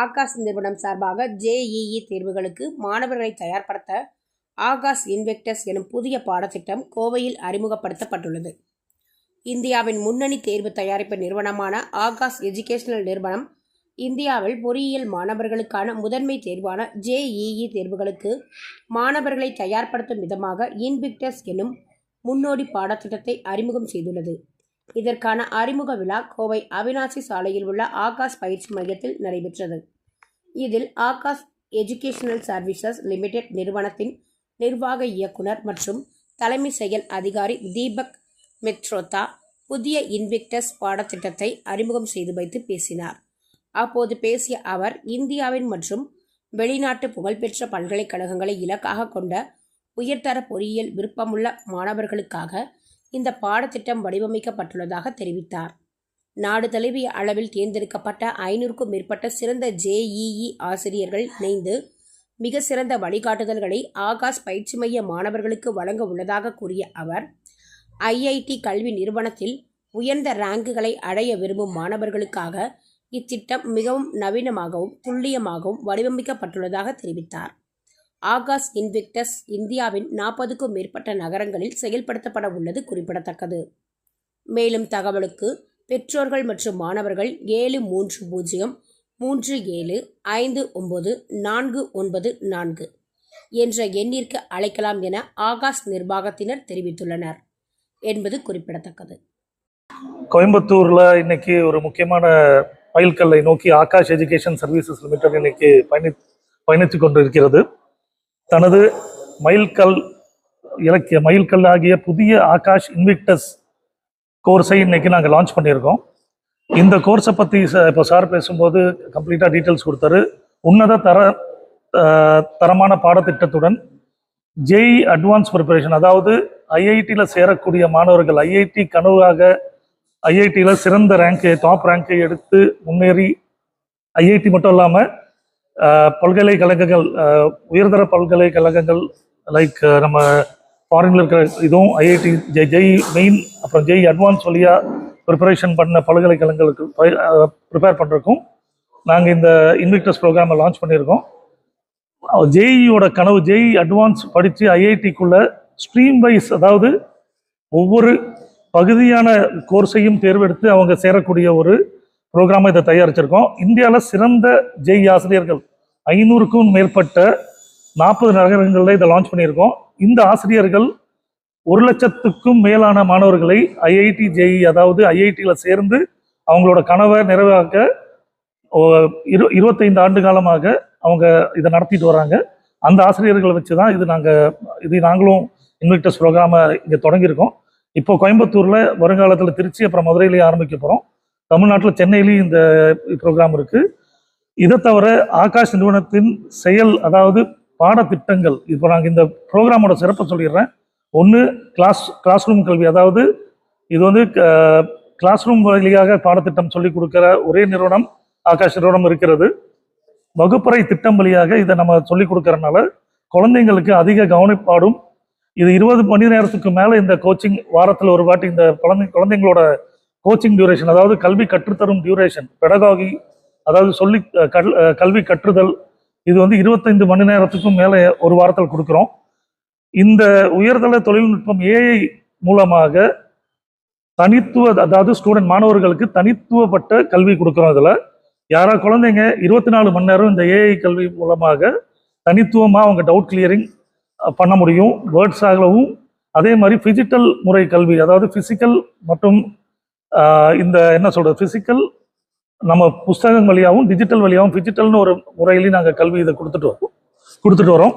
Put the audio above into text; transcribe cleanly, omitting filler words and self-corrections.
ஆகாஷ் நிறுவனம் சார்பாக ஜேஇஇ தேர்வுகளுக்கு மாணவர்களை தயார்படுத்த ஆகாஷ் இன்வெக்டர்ஸ் எனும் புதிய பாடத்திட்டம் கோவையில் அறிமுகப்படுத்தப்பட்டுள்ளது. இந்தியாவின் முன்னணி தேர்வு தயாரிப்பு நிறுவனமான ஆகாஷ் எஜுகேஷனல் நிறுவனம் இந்தியாவில் பொறியியல் மாணவர்களுக்கான முதன்மை தேர்வான ஜேஇஇ தேர்வுகளுக்கு மாணவர்களை தயார்படுத்தும் விதமாக இன்வெக்டர்ஸ் எனும் முன்னோடி பாடத்திட்டத்தை அறிமுகம் செய்துள்ளது. இதற்கான அறிமுக விழா கோவை அவினாசி சாலையில் உள்ள ஆகாஷ் பயிற்சி மையத்தில் நடைபெற்றது. இதில் ஆகாஷ் எஜுகேஷனல் சர்வீசஸ் லிமிடெட் நிறுவனத்தின் நிர்வாக இயக்குனர் மற்றும் தலைமை செயல் அதிகாரி தீபக் மெத்ரோதா புதிய இன்வெக்டர்ஸ் பாடத்திட்டத்தை அறிமுகம் செய்து வைத்து பேசினார். அப்போது பேசிய அவர், இந்தியாவின் மற்றும் வெளிநாட்டு புகழ்பெற்ற பல்கலைக்கழகங்களை இலக்காக கொண்ட உயர்தர பொறியியல் விருப்பமுள்ள மாணவர்களுக்காக இந்த பாடத்திட்டம் வடிவமைக்கப்பட்டுள்ளதாக தெரிவித்தார். நாடு தழுவிய அளவில் தேர்ந்தெடுக்கப்பட்ட 500க்கும் மேற்பட்ட சிறந்த ஜேஇஇ ஆசிரியர்கள் இணைந்து மிக சிறந்த வழிகாட்டுதல்களை ஆகாஷ் பயிற்சி மைய மாணவர்களுக்கு வழங்க உள்ளதாக கூறிய அவர், ஐஐடி கல்வி நிறுவனத்தில் உயர்ந்த ரேங்குகளை அடைய விரும்பும் மாணவர்களுக்காக இத்திட்டம் மிகவும் நவீனமாகவும் துல்லியமாகவும் வடிவமைக்கப்பட்டுள்ளதாக தெரிவித்தார். ஆகாஷ் இன்வெக்டர்ஸ் இந்தியாவின் 40க்கும் மேற்பட்ட நகரங்களில் செயல்படுத்தப்பட உள்ளது குறிப்பிடத்தக்கது. மேலும் தகவலுக்கு பெற்றோர்கள் மற்றும் மாணவர்கள் 7303759494 என்ற எண்ணிற்கு அழைக்கலாம் என ஆகாஷ் நிர்வாகத்தினர் தெரிவித்துள்ளனர் என்பது குறிப்பிடத்தக்கது. கோயம்புத்தூர்ல இன்னைக்கு ஒரு முக்கியமான மைல்கல்லை நோக்கி ஆகாஷ் எஜுகேஷன் சர்வீசஸ் லிமிடெட் இன்னைக்கு பயணித்துக் கொண்டிருக்கிறது. தனது மைல்கல் ஆகிய புதிய ஆகாஷ் இன்வெக்டர்ஸ் கோர்ஸை இன்னைக்கு நாங்கள் லான்ச் பண்ணியிருக்கோம். இந்த கோர்ஸை பற்றி இப்போ சார் பேசும்போது கம்ப்ளீட்டாக டீட்டெயில்ஸ் கொடுத்தாரு. உன்னத தரமான பாடத்திட்டத்துடன் ஜேஇ அட்வான்ஸ் ப்ரிப்பரேஷன், அதாவது ஐஐடியில் சேரக்கூடிய மாணவர்கள் ஐஐடி கனவாக ஐஐடியில் சிறந்த டாப் ரேங்கை எடுத்து முன்னேறி ஐஐடி மட்டும் இல்லாமல் பல்கலைக்கழகங்கள், உயர்தர பல்கலைக்கழகங்கள் லைக் நம்ம ஃபாரின்ல இருக்கிற இதுவும் ஐஐடி ஜேஇ மெயின் அப்புறம் ஜேஇ அட்வான்ஸ் வழியாக ப்ரிப்பரேஷன் பண்ண பல்கலைக்கழகங்களுக்கு ப்ரிப்பேர் பண்ணுறதுக்கும் நாங்கள் இந்த இன்வெக்டர்ஸ் ப்ரோக்ராமை லான்ச் பண்ணியிருக்கோம். ஜேஇயோட கனவு ஜேஇ அட்வான்ஸ் படித்து ஐஐடிக்குள்ள ஸ்ட்ரீம் வைஸ், அதாவது ஒவ்வொரு பகுதியான கோர்ஸையும் தேர்வெடுத்து அவங்க சேரக்கூடிய ஒரு ப்ரோக்ராமை இதை தயாரிச்சிருக்கோம். இந்தியாவில் சிறந்த ஜேஇ ஆசிரியர்கள் 500க்கும் மேற்பட்ட 40 நகரங்களில் இதை லான்ச் பண்ணியிருக்கோம். இந்த ஆசிரியர்கள் 1,00,000க்கும் மேலான மாணவர்களை ஐஐடி ஜேஇ, அதாவது ஐஐடியில் சேர்ந்து அவங்களோட கனவை நிறைவாக்க 25 ஆண்டு காலமாக அவங்க இதை நடத்திட்டு வராங்க. அந்த ஆசிரியர்களை வச்சு தான் நாங்களும் இன்வெக்டர்ஸ் ப்ரோக்ராமை இங்கே தொடங்கியிருக்கோம். இப்போ கோயம்புத்தூரில், வருங்காலத்தில் திருச்சி, அப்புறம் மதுரையிலேயே ஆரம்பிக்க போகிறோம். தமிழ்நாட்டில் சென்னையிலையும் இந்த ப்ரோக்ராம் இருக்குது. இதை தவிர ஆகாஷ் நிறுவனத்தின் அதாவது பாடத்திட்டங்கள், இப்போ நாங்கள் இந்த ப்ரோக்ராமோட சிறப்பை சொல்லிடுறேன். ஒன்று, கிளாஸ் ரூம் கல்வி, அதாவது இது கிளாஸ் ரூம் வழியாக பாடத்திட்டம் சொல்லிக் கொடுக்குற ஒரே நிறுவனம் ஆகாஷ் நிறுவனம் இருக்கிறது. வகுப்பறை திட்டம் வழியாக இதை நம்ம சொல்லிக் கொடுக்கறதுனால குழந்தைங்களுக்கு அதிக கவனிப்பாடும். இது 20 மணி நேரத்துக்கு மேலே இந்த கோச்சிங், வாரத்தில் ஒரு வாட்டி இந்த குழந்தைங்களோட கோச்சிங் டியூரேஷன், அதாவது கல்வி கற்றுத்தரும் டியூரேஷன், பெடகாகி, அதாவது கல்வி கற்றுதல், இது 25 மணி நேரத்துக்கும் மேலே ஒரு வாரத்தில் கொடுக்குறோம். இந்த உயர்தர தொழில்நுட்பம் ஏஐ மூலமாக அதாவது மாணவர்களுக்கு தனித்துவப்பட்ட கல்வி கொடுக்குறோம். இதில் யாரா குழந்தைங்க 24 மணி நேரம் இந்த ஏஐ கல்வி மூலமாக தனித்துவமாக அவங்க டவுட் கிளியரிங் பண்ண முடியும். வேர்ட்ஸ் ஆகவும், அதே மாதிரி ஃபிசிக்கல் முறை கல்வி, அதாவது ஃபிசிக்கல் மற்றும் ஃபிசிக்கல் நம்ம புஸ்தகம் வழியாகவும் டிஜிட்டல் வழியாகவும், டிஜிட்டல்னு ஒரு முறையிலையும் நாங்கள் கல்வி இதை கொடுத்துட்டு வரோம்.